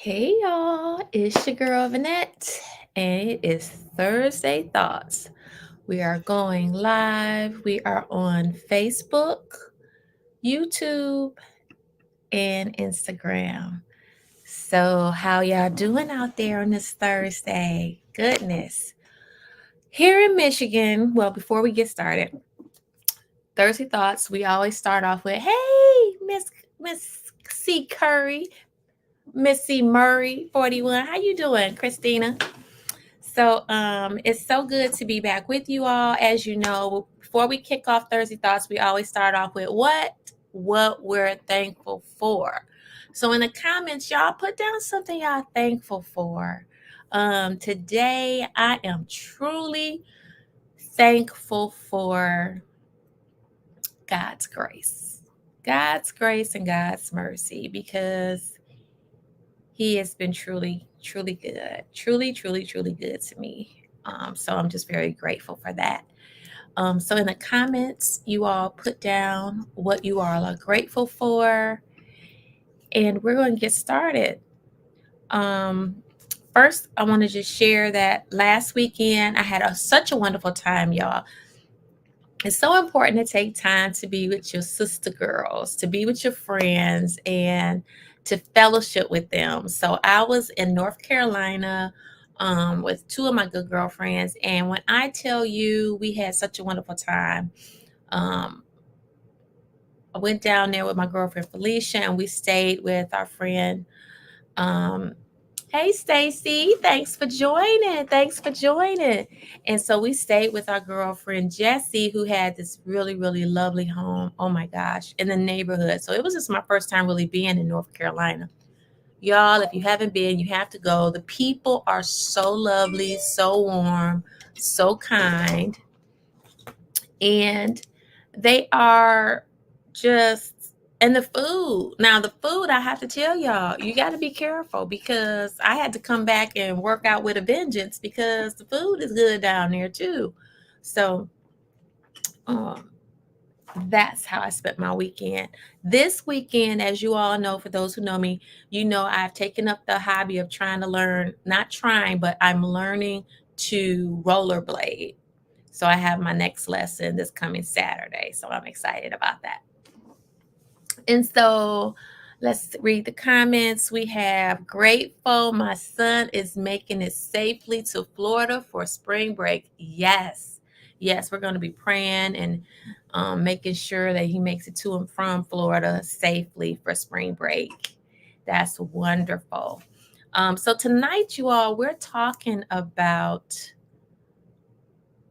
Hey y'all, it's your girl Vanette, and it is Thursday Thoughts. We are going live. We are on Facebook, YouTube, and Instagram. So, how y'all doing out there on this Thursday? Goodness. Here in Michigan, well, before we get started, Thursday Thoughts, we always start off with, "Hey, Miss C Curry, Miss C Murray 41. How you doing, Christina?" So it's so good to be back with you all. As you know, before we kick off Thursday Thoughts, we always start off with what we're thankful for. So in the comments, y'all put down something y'all thankful for. Today I am truly thankful for God's grace. God's grace and God's mercy because he has been truly, truly good. Truly, truly, truly good to me. So I'm just very grateful for that. So in the comments, you all put down what you all are grateful for, and we're going to get started. Um, First, I want to just share that last weekend I had such a wonderful time, y'all. It's so important to take time to be with your sister girls, to be with your friends, and to fellowship with them. So I was in North Carolina with two of my good girlfriends, and when I tell you we had such a wonderful time, um, I went down there with my girlfriend Felicia, and we stayed with our friend. Um, Hey, Stacy, thanks for joining. Thanks for joining. And so we stayed with our girlfriend Jessie, who had this really, really lovely home. Oh my gosh, in the neighborhood. So it was just my first time really being in North Carolina. Y'all, if you haven't been, you have to go. The people are so lovely, so warm, so kind, and they are just, and the food. Now, the food, I have to tell y'all, you got to be careful because I had to come back and work out with a vengeance because the food is good down there too. So, um, that's how I spent my weekend. This weekend, as you all know, for those who know me, you know I've taken up the hobby of trying to learn, not trying, but I'm learning to rollerblade. So I have my next lesson this coming Saturday. So I'm excited about that. And so let's read the comments. We have grateful. My son is making it safely to Florida for spring break. Yes. Yes, we're going to be praying and making sure that he makes it to and from Florida safely for spring break. That's wonderful. So tonight, you all, we're talking about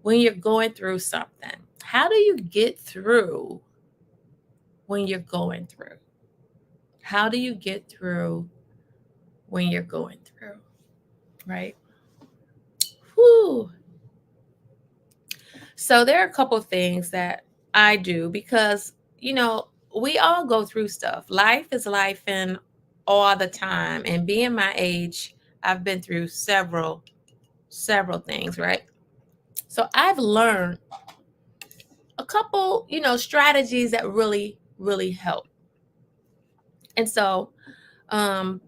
when you're going through something. How do you get through when you're going through? How do you get through when you're going through? Right? Whew. So there are a couple of things that I do because, we all go through stuff. Life is life and all the time. And being my age, I've been through several things, right? So I've learned a couple, strategies that really, really help. And so, um,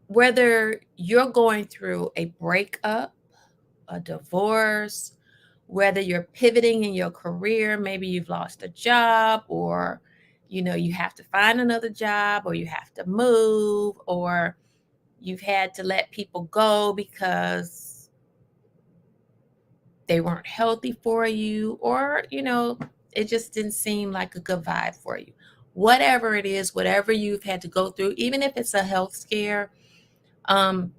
whether you're going through a breakup, a divorce, whether you're pivoting in your career, maybe you've lost a job, or you have to find another job, or you have to move, or you've had to let people go because they weren't healthy for you, or it just didn't seem like a good vibe for you. Whatever it is, whatever you've had to go through, even if it's a health scare, um,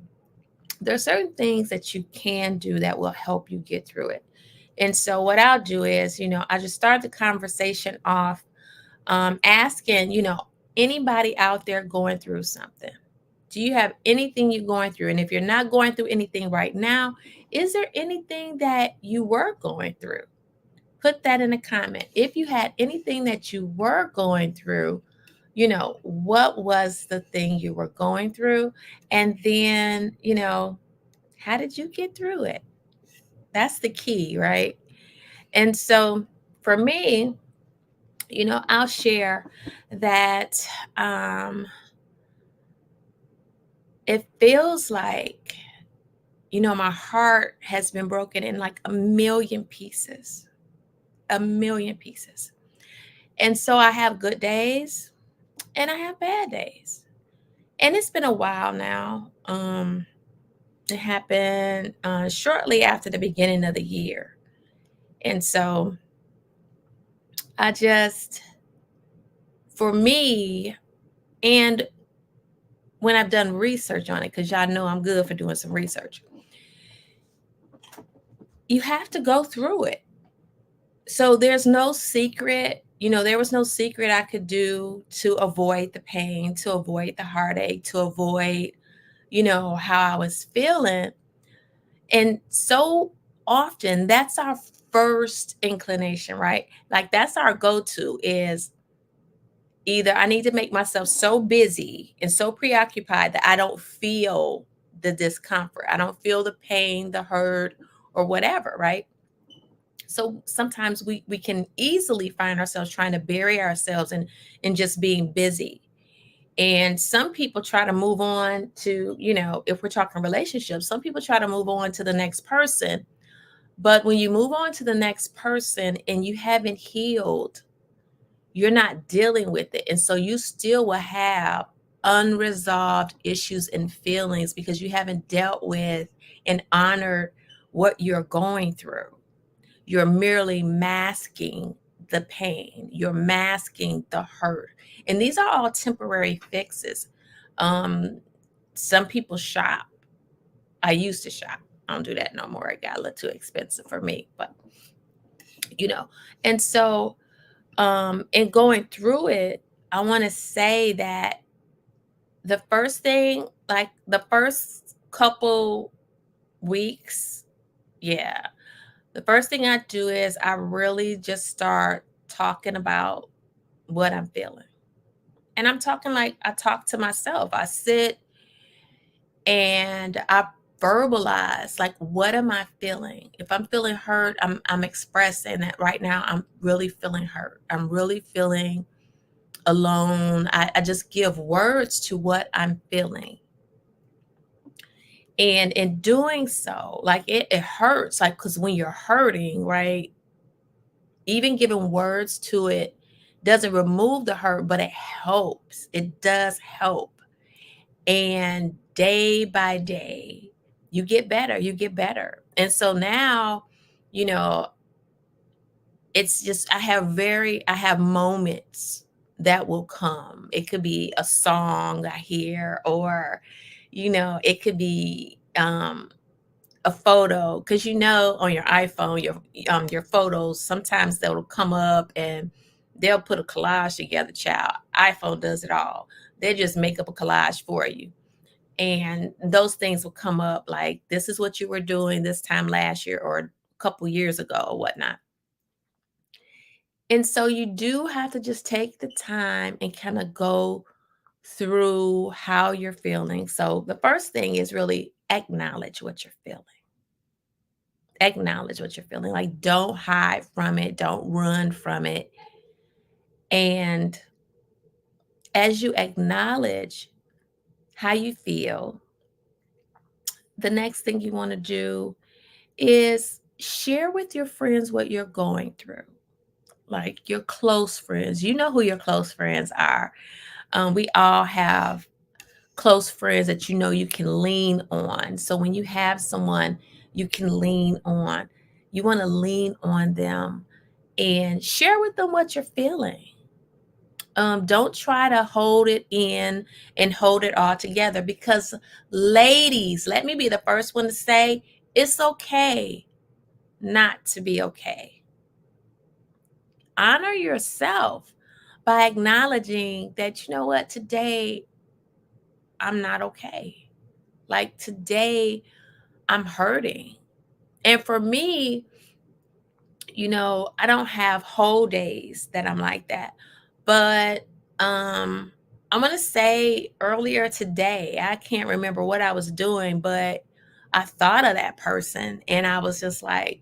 there are certain things that you can do that will help you get through it. And so what I'll do is, I just start the conversation off asking, anybody out there going through something? Do you have anything you're going through? And if you're not going through anything right now, is there anything that you were going through? Put that in a comment. If you had anything that you were going through, what was the thing you were going through? And then, how did you get through it? That's the key, right? And so for me, I'll share that it feels like, my heart has been broken in like a million pieces, a million pieces. And so I have good days and I have bad days. And it's been a while now. It happened shortly after the beginning of the year. And so I just, for me, and when I've done research on it, because y'all know I'm good for doing some research, you have to go through it. So there's no secret, there was no secret I could do to avoid the pain, to avoid the heartache, to avoid, how I was feeling. And so often that's our first inclination, right? Like that's our go-to is either I need to make myself so busy and so preoccupied that I don't feel the discomfort. I don't feel the pain, the hurt, or whatever, right? So sometimes we can easily find ourselves trying to bury ourselves in just being busy. And some people try to move on to, if we're talking relationships, some people try to move on to the next person. But when you move on to the next person and you haven't healed, you're not dealing with it. And so you still will have unresolved issues and feelings because you haven't dealt with and honored what you're going through. You're merely masking the pain, you're masking the hurt. And these are all temporary fixes. Um, some people shop. I used to shop. I don't do that no more. It got a little too expensive for me. But, you know, and so in going through it, I want to say that the first thing, like the first couple weeks, yeah, the first thing I do is I really just start talking about what I'm feeling. And I'm talking like I talk to myself. I sit and I verbalize like what am I feeling? If I'm feeling hurt, I'm expressing that right now I'm really feeling hurt. I'm really feeling alone. I just give words to what I'm feeling. And in doing so, like it hurts, like because when you're hurting, right? Even giving words to it doesn't remove the hurt, but it helps. It does help. And day by day, you get better, you get better. And so now, you know, it's just I have moments that will come. It could be a song I hear, or, it could be a photo, because on your iPhone, your photos, sometimes they'll come up and they'll put a collage together. Child, iPhone does it all. They just make up a collage for you, and those things will come up like, this is what you were doing this time last year or a couple years ago or whatnot. And so you do have to just take the time and kind of go through how you're feeling. So the first thing is really acknowledge what you're feeling. Acknowledge what you're feeling. Like, don't hide from it, don't run from it. And as you acknowledge how you feel, the next thing you want to do is share with your friends what you're going through, like your close friends. You know who your close friends are. We all have close friends that you can lean on. So when you have someone you can lean on, you want to lean on them and share with them what you're feeling. Don't try to hold it in and hold it all together, because, ladies, let me be the first one to say it's okay not to be okay. Honor yourself by acknowledging that, you know what, today I'm not okay. Like today I'm hurting. And for me, I don't have whole days that I'm like that. But I'm going to say earlier today, I can't remember what I was doing, but I thought of that person and I was just like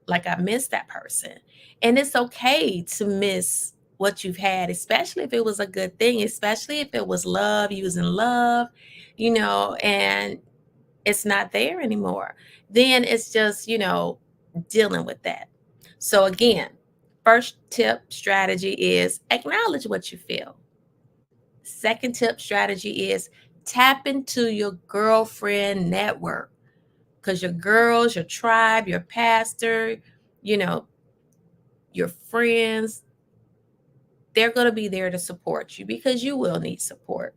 I missed that person. And it's okay to miss what you've had, especially if it was a good thing, especially if it was love, you was in love, and it's not there anymore. Then it's just, dealing with that. So again, first tip strategy is acknowledge what you feel. Second tip strategy is tap into your girlfriend network, because your girls, your tribe, your pastor, you know, your friends, they're going to be there to support you because you will need support.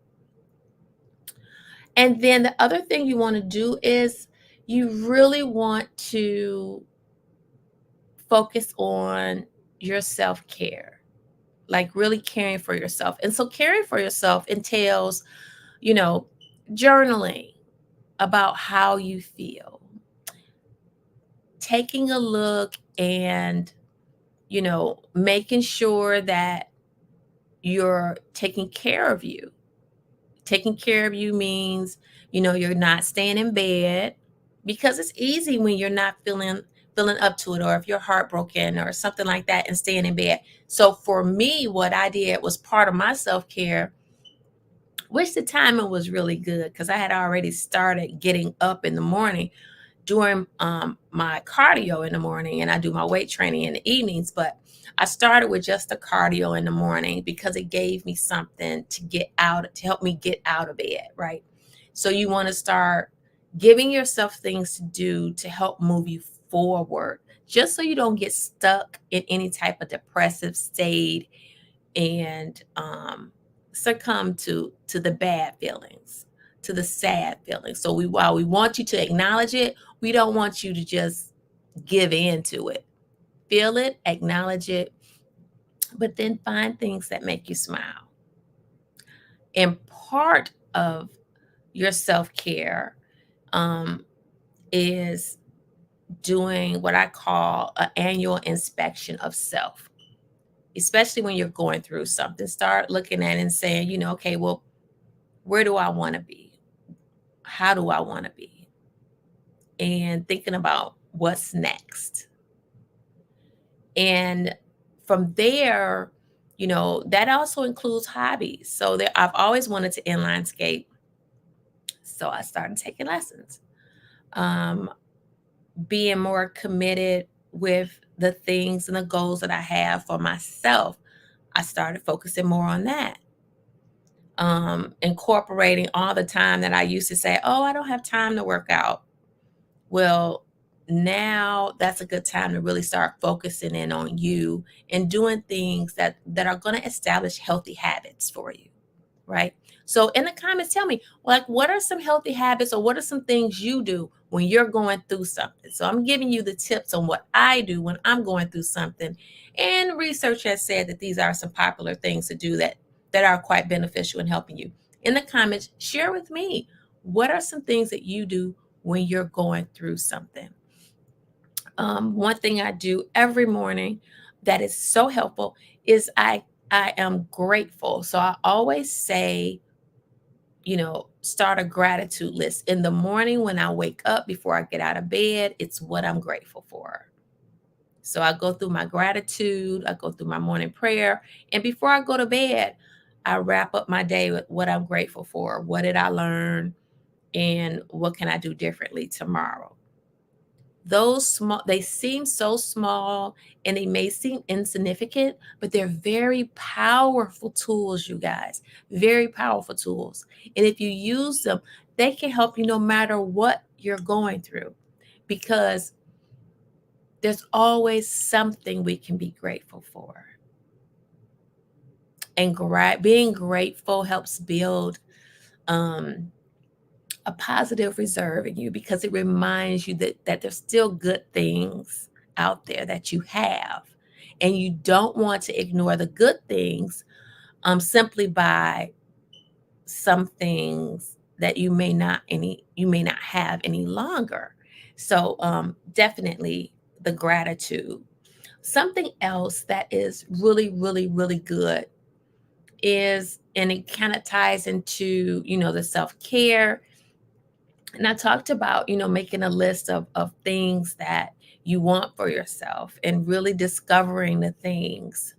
And then the other thing you want to do is you really want to focus on your self care, like really caring for yourself. And so, caring for yourself entails, you know, journaling about how you feel, taking a look and, making sure that you're taking care of you. Taking care of you means, you're not staying in bed, because it's easy when you're not feeling up to it, or if you're heartbroken or something like that, and staying in bed. So for me, what I did was part of my self-care, which the timing was really good because I had already started getting up in the morning doing my cardio in the morning, and I do my weight training in the evenings. But I started with just the cardio in the morning because it gave me something to help me get out of bed, right? So you want to start giving yourself things to do to help move you forward, just so you don't get stuck in any type of depressive state and succumb to the bad feelings, to the sad feelings. So while we want you to acknowledge it, we don't want you to just give in to it. Feel it, acknowledge it, but then find things that make you smile. And part of your self-care um, is doing what I call an annual inspection of self, especially when you're going through something. Start looking at it and saying, okay, well, where do I want to be? How do I want to be? And thinking about what's next. And from there, that also includes hobbies. So I've always wanted to inline skate. So I started taking lessons, um, being more committed with the things and the goals that I have for myself. I started focusing more on that, incorporating all the time that I used to say, oh, I don't have time to work out. Well, now that's a good time to really start focusing in on you and doing things that are going to establish healthy habits for you, right? So in the comments, tell me, like, what are some healthy habits, or what are some things you do when you're going through something? So I'm giving you the tips on what I do when I'm going through something. And research has said that these are some popular things to do that are quite beneficial in helping you. In the comments, share with me, what are some things that you do when you're going through something? One thing I do every morning that is so helpful is I am grateful. So I always say, start a gratitude list in the morning when I wake up before I get out of bed. It's what I'm grateful for. So I go through my gratitude, I go through my morning prayer, and before I go to bed, I wrap up my day with what I'm grateful for. What did I learn, and what can I do differently tomorrow? Those small, they seem so small and they may seem insignificant, but they're very powerful tools, you guys. Very powerful tools. And if you use them, they can help you no matter what you're going through, because there's always something we can be grateful for. And being grateful helps build um, a positive reserve in you, because it reminds you that there's still good things out there that you have, and you don't want to ignore the good things simply by some things that you may not have any longer. So definitely the gratitude. Something else that is really, really, really good is, and it kind of ties into, the self-care. And I talked about, making a list of things that you want for yourself, and really discovering the things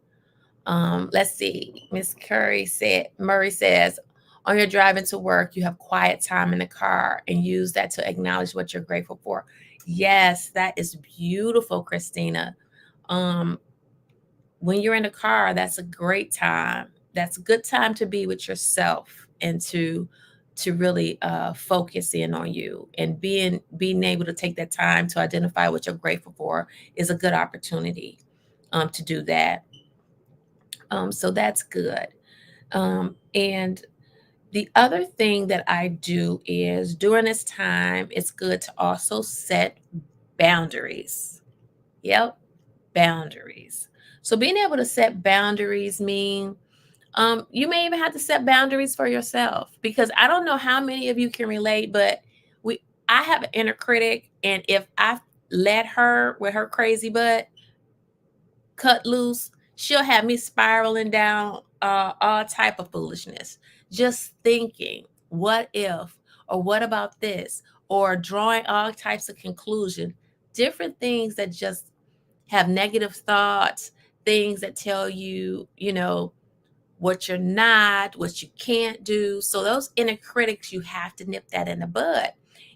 Let's see. Murray says, on your drive into work, you have quiet time in the car and use that to acknowledge what you're grateful for. Yes, that is beautiful, Christina. Um, when you're in the car, that's a great time. That's a good time to be with yourself and to really focus in on you, and being able to take that time to identify what you're grateful for is a good opportunity to do that. So that's good. And the other thing that I do is during this time, it's good to also set boundaries. Yep, boundaries. So being able to set boundaries mean you may even have to set boundaries for yourself, because I don't know how many of you can relate, but we I have an inner critic, and if I let her with her crazy butt cut loose, she'll have me spiraling down all type of foolishness. Just thinking, what if, or what about this, or drawing all types of conclusion, different things that just have negative thoughts, things that tell you, what you're not, what you can't do. So those inner critics, you have to nip that in the bud.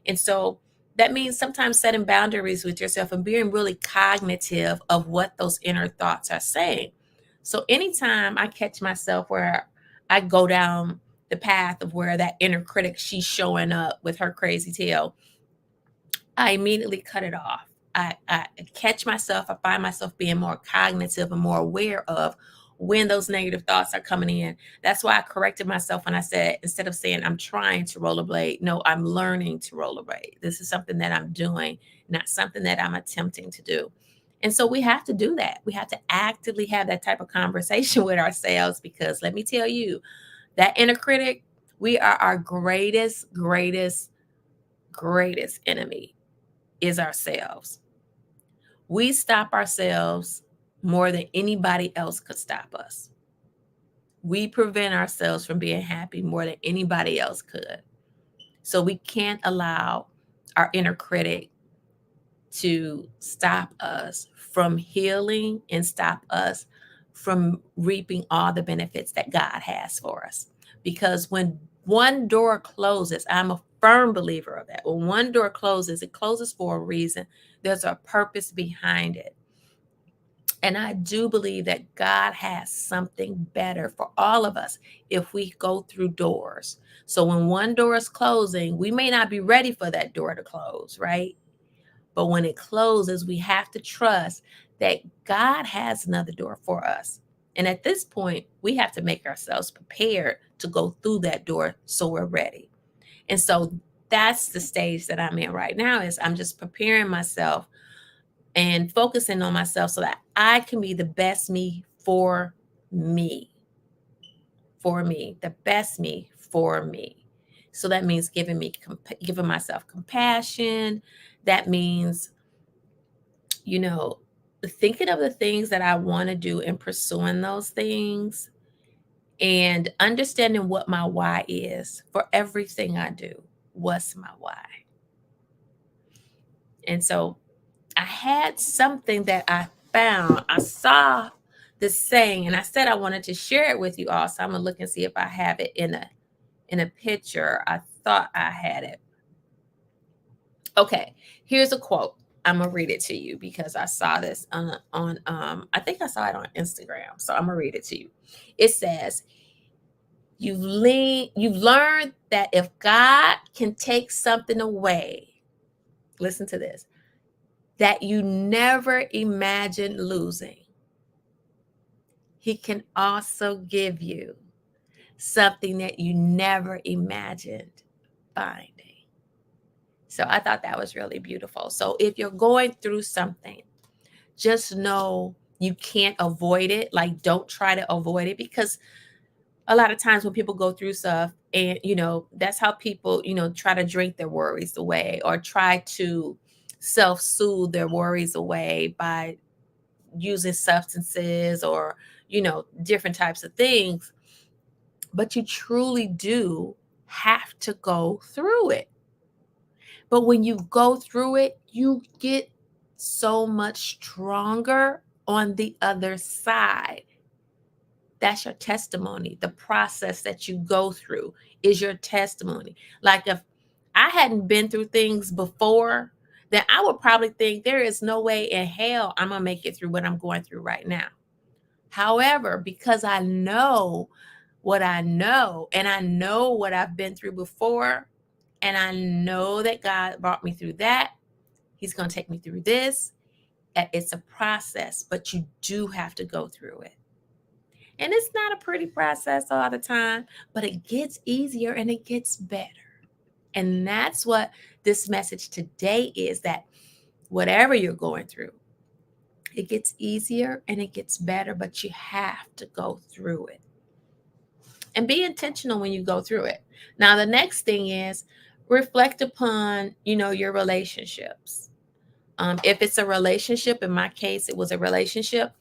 And so that means sometimes setting boundaries with yourself and being really cognitive of what those inner thoughts are saying. So anytime I catch myself where I go down the path of where that inner critic, she's showing up with her crazy tail, I immediately cut it off. I catch myself, I find myself being more cognitive and more aware of when those negative thoughts are coming in. That's why I corrected myself when I said, instead of saying I'm trying to rollerblade, no, I'm learning to rollerblade. This is something that I'm doing, not something that I'm attempting to do. And so we have to do that. We have to actively have that type of conversation with ourselves, because let me tell you, that inner critic, we are our greatest enemy is ourselves. We stop ourselves more than anybody else could stop us. We prevent ourselves from being happy more than anybody else could. So we can't allow our inner critic to stop us from healing and stop us from reaping all the benefits that God has for us. Because when one door closes, I'm a firm believer of that. When one door closes, it closes for a reason. There's a purpose behind it. And I do believe that God has something better for all of us if we go through doors. So when one door is closing, we may not be ready for that door to close, right? But when it closes, we have to trust that God has another door for us. And at this point, we have to make ourselves prepared to go through that door so we're ready. And so that's the stage that I'm in right now, is I'm just preparing myself and focusing on myself so that I can be the best me for me, the best me for me. So that means giving myself compassion. That means, you know, thinking of the things that I want to do and pursuing those things, and understanding what my why is for everything I do. What's my why? And so I had something that I found. I saw this saying, and I said I wanted to share it with you all. So I'm gonna look and see if I have it in a picture. I thought I had it. Okay, here's a quote. I'm gonna read it to you because I saw this on I think I saw it on Instagram. So I'm gonna read it to you. It says, you've learned that if God can take something away, listen to this, that you never imagined losing, He can also give you something that you never imagined finding. So I thought that was really beautiful. So if you're going through something, just know you can't avoid it. Like, don't try to avoid it, because a lot of times when people go through stuff, and that's how people try to drink their worries away, or try to self-soothe their worries away by using substances, or different types of things. But you truly do have to go through it. But when you go through it, you get so much stronger on the other side. That's your testimony. The process that you go through is your testimony. Like if I hadn't been through things before, then I would probably think there is no way in hell I'm going to make it through what I'm going through right now. However, because I know what I know and I know what I've been through before, and I know that God brought me through that, He's going to take me through this. It's a process, but you do have to go through it. And it's not a pretty process all the time, but it gets easier and it gets better. And that's what this message today is, that whatever you're going through, it gets easier and it gets better, but you have to go through it. And be intentional when you go through it. Now, the next thing is reflect upon, your relationships. If it's a relationship, in my case, it was a relationship,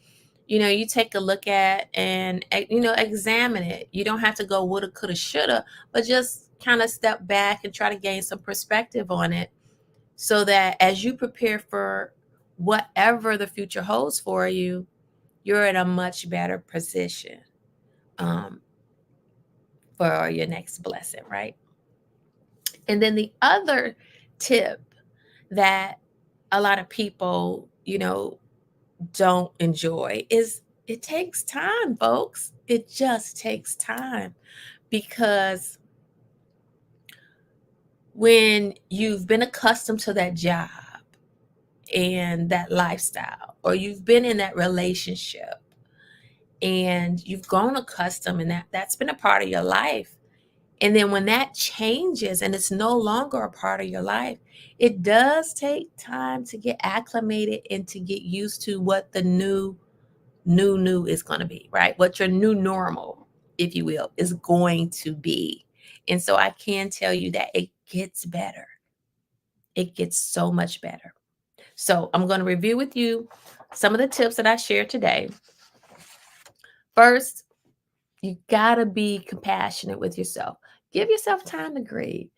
you take a look at and, examine it. You don't have to go woulda, coulda, shoulda, but just kind of step back and try to gain some perspective on it, so that as you prepare for whatever the future holds for you, you're in a much better position for your next blessing, right? And then the other tip that a lot of people, don't enjoy is it takes time, folks. It just takes time, because when you've been accustomed to that job and that lifestyle, or you've been in that relationship and you've grown accustomed, and that's been a part of your life. And then when that changes and it's no longer a part of your life, it does take time to get acclimated and to get used to what the new is going to be, right? What your new normal, if you will, is going to be. And so I can tell you that it gets better. It gets so much better. So I'm going to review with you some of the tips that I shared today. First, you got to be compassionate with yourself. Give yourself time to grieve.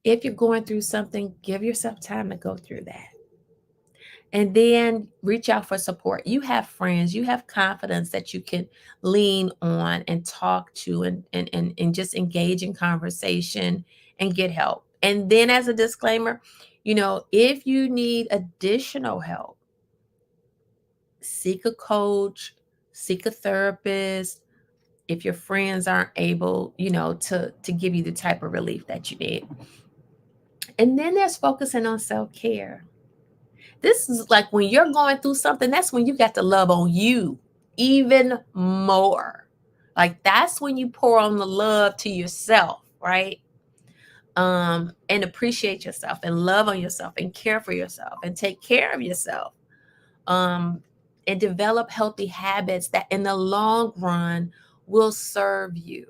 If you're going through something, give yourself time to go through that. And then reach out for support. You have friends, you have confidence that you can lean on and talk to, and just engage in conversation and get help. And then, as a disclaimer, if you need additional help, seek a coach, seek a therapist, if your friends aren't able, to give you the type of relief that you need. And then there's focusing on self-care. This is like when you're going through something, that's when you got to love on you even more. Like that's when you pour on the love to yourself, right? And appreciate yourself and love on yourself and care for yourself and take care of yourself. And develop healthy habits that in the long run will serve you.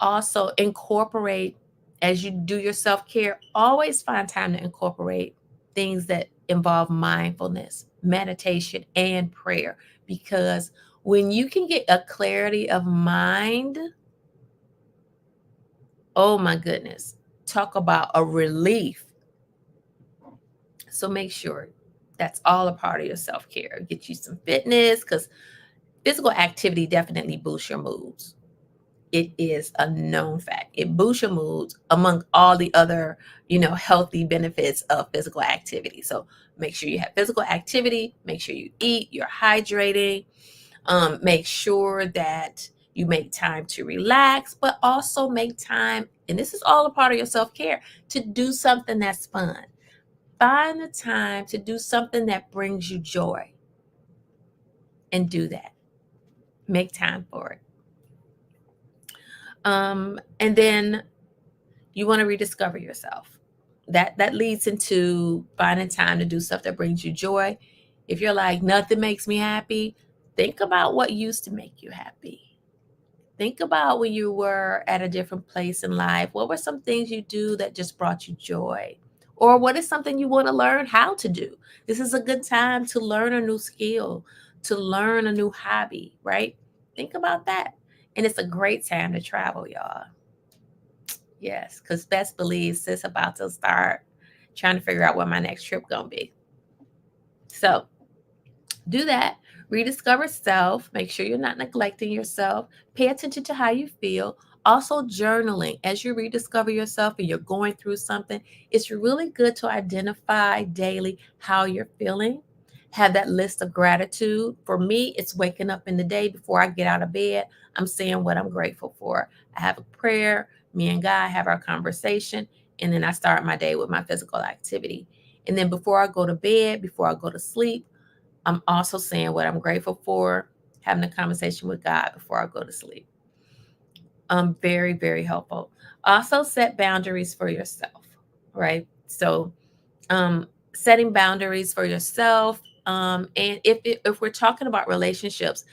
Also incorporate, as you do your self-care, always find time to incorporate things that involve mindfulness, meditation, and prayer. Because when you can get a clarity of mind, oh my goodness, talk about a relief. So make sure that's all a part of your self-care. Get you some fitness, because physical activity definitely boosts your moods. It is a known fact. It boosts your moods among all the other, healthy benefits of physical activity. So make sure you have physical activity, make sure you eat, you're hydrating, make sure that you make time to relax, but also make time, and this is all a part of your self-care, to do something that's fun. Find the time to do something that brings you joy and do that. Make time for it. And then you want to rediscover yourself. That leads into finding time to do stuff that brings you joy. If you're like, nothing makes me happy, think about what used to make you happy. Think about when you were at a different place in life. What were some things you do that just brought you joy? Or what is something you want to learn how to do? This is a good time to learn a new skill, to learn a new hobby, right? Think about that. And it's a great time to travel, y'all. Yes, because best believe sis about to start trying to figure out where my next trip gonna be. So do that. Rediscover self. Make sure you're not neglecting yourself. Pay attention to how you feel. Also, journaling. As you rediscover yourself and you're going through something, it's really good to identify daily how you're feeling. Have that list of gratitude. For me, it's waking up in the day before I get out of bed. I'm saying what I'm grateful for. I have a prayer. Me and God have our conversation. And then I start my day with my physical activity. And then before I go to bed, before I go to sleep, I'm also saying what I'm grateful for, having a conversation with God before I go to sleep. Very, very helpful. Also, set boundaries for yourself, right? So, setting boundaries for yourself. And if we're talking about relationships,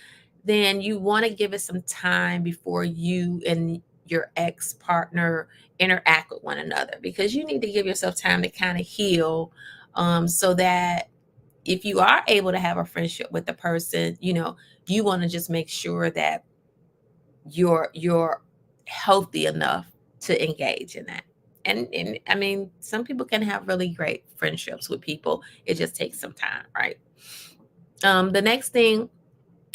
then you want to give it some time before you and your ex partner interact with one another, because you need to give yourself time to kind of heal, so that if you are able to have a friendship with the person, you want to just make sure that you're healthy enough to engage in that. And I mean, some people can have really great friendships with people. It just takes some time, right? The next thing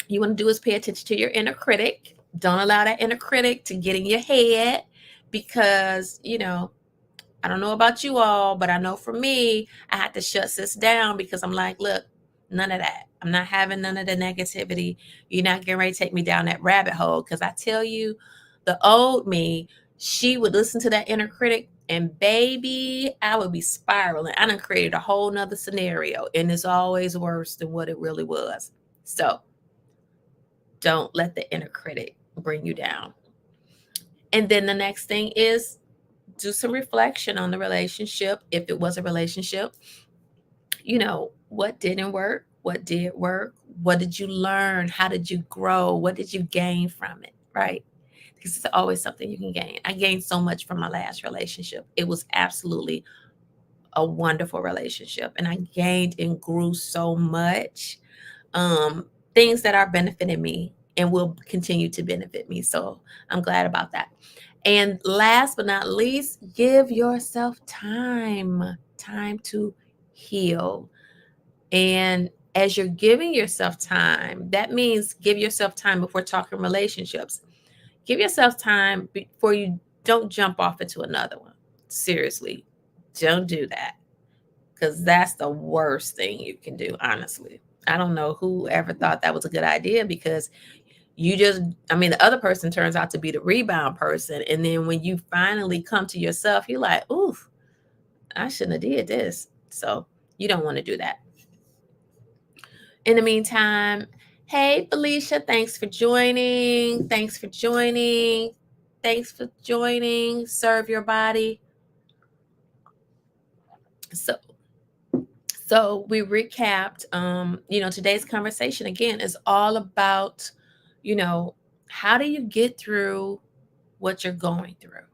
you want to do is pay attention to your inner critic. Don't allow that inner critic to get in your head, because I don't know about you all, but I know for me, I had to shut this down, because I'm like, look, none of that. I'm not having none of the negativity. You're not getting ready to take me down that rabbit hole. Because I tell you, the old me, she would listen to that inner critic, and baby, I would be spiraling. I done created a whole nother scenario, and it's always worse than what it really was. So don't let the inner critic bring you down. And then the next thing is do some reflection on the relationship. If it was a relationship, what didn't work, what did work, what did you learn, how did you grow, what did you gain from it, right? Because it's always something you can gain. I gained so much from my last relationship. It was absolutely a wonderful relationship, and I gained and grew so much, things that are benefiting me and will continue to benefit me. So I'm glad about that. And last but not least, give yourself time to heal. And as you're giving yourself time, that means give yourself time. If we're talking relationships, give yourself time before you don't jump off into another one. Seriously, don't do that, because that's the worst thing you can do, honestly. I don't know who ever thought that was a good idea, because the other person turns out to be the rebound person. And then when you finally come to yourself, you're like, oof, I shouldn't have did this. So you don't want to do that. In the meantime, hey, Felicia, thanks for joining. Thanks for joining. Thanks for joining. Serve your body. So we recapped, today's conversation again is all about, you know, how do you get through what you're going through,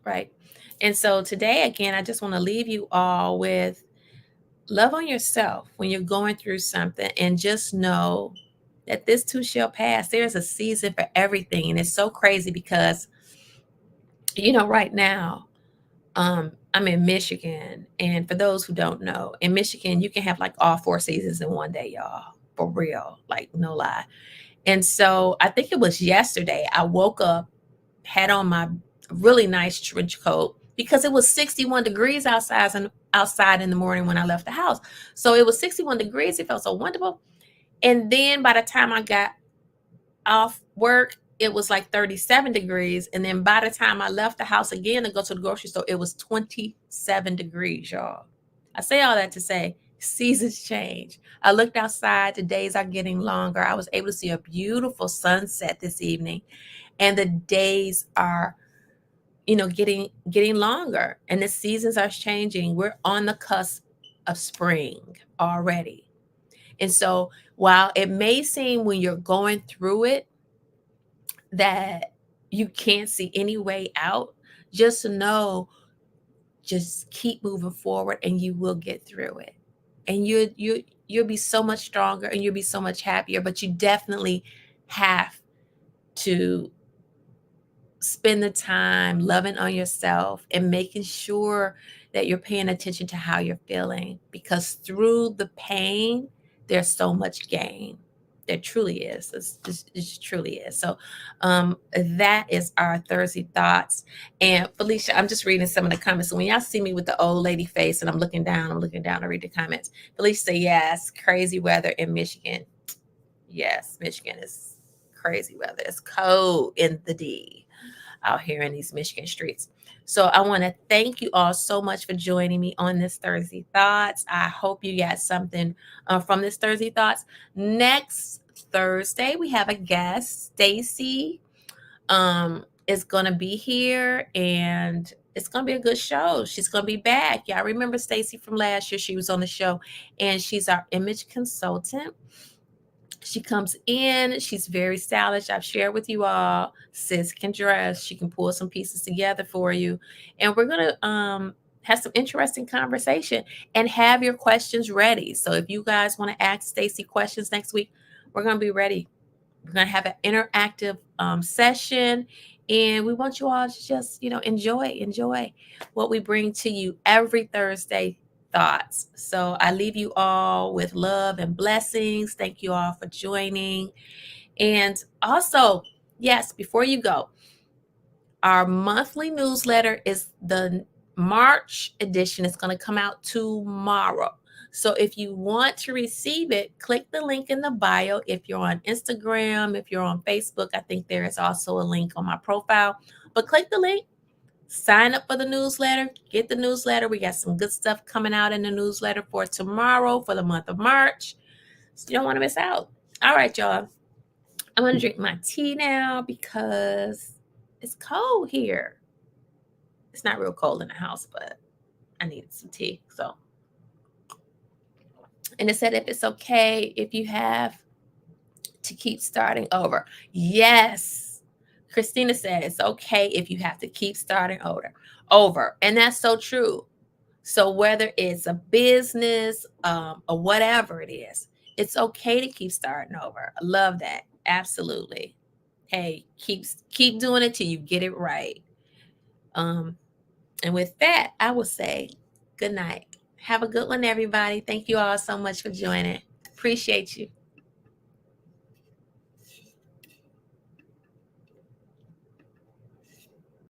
right? And so today, again, I just want to leave you all with love on yourself when you're going through something, and just know that this too shall pass. There's a season for everything. And it's so crazy because, right now, I'm in Michigan. And for those who don't know, in Michigan, you can have like all 4 seasons in one day, y'all. For real. Like, no lie. And so I think it was yesterday, I woke up, had on my really nice trench coat, because it was 61 degrees outside in the morning when I left the house. So it was 61 degrees. It felt so wonderful. And then by the time I got off work, it was like 37 degrees. And then by the time I left the house again to go to the grocery store, it was 27 degrees, y'all. I say all that to say seasons change. I looked outside, the days are getting longer. I was able to see a beautiful sunset this evening, and the days are getting longer, and the seasons are changing. We're on the cusp of spring already. And so while it may seem when you're going through it that you can't see any way out, just know, just keep moving forward and you will get through it. And you'll be so much stronger and you'll be so much happier, but you definitely have to spend the time loving on yourself and making sure that you're paying attention to how you're feeling, because through the pain there's so much gain. There truly is. It just truly is. So that is our Thursday thoughts. And Felicia, I'm just reading some of the comments. So when y'all see me with the old lady face and I'm looking down to read the comments. Felicia say, yes, crazy weather in Michigan. Yes, Michigan is crazy weather. It's cold in the D out here in these Michigan streets. So I want to thank you all so much for joining me on this Thursday Thoughts. I hope you got something from this Thursday Thoughts. Next Thursday, we have a guest, Stacy, is going to be here, and it's going to be a good show. She's going to be back. Y'all remember Stacy from last year? She was on the show, and she's our image consultant. She comes in, she's very stylish. I've shared with you all, sis can dress. She can pull some pieces together for you. And we're going to have some interesting conversation and have your questions ready. So if you guys want to ask Stacy questions next week, we're going to be ready. We're going to have an interactive session, and we want you all to just, enjoy what we bring to you every Thursday thoughts. So I leave you all with love and blessings. Thank you all for joining. And also, yes, before you go, our monthly newsletter is the March edition. It's going to come out tomorrow. So if you want to receive it, click the link in the bio. If you're on Instagram, if you're on Facebook, I think there is also a link on my profile. But click the link, sign up for the newsletter, get the newsletter. We got some good stuff coming out in the newsletter for tomorrow for the month of March. So you don't want to miss out. All right, y'all. I'm going to drink my tea now because it's cold here. It's not real cold in the house, but I needed some tea. So, and it said if it's okay if you have to keep starting over. Yes. Christina said it's okay if you have to keep starting over. And that's so true. So whether it's a business or whatever it is, it's okay to keep starting over. I love that. Absolutely. Hey, keep doing it till you get it right. And with that, I will say good night. Have a good one, everybody. Thank you all so much for joining. Appreciate you.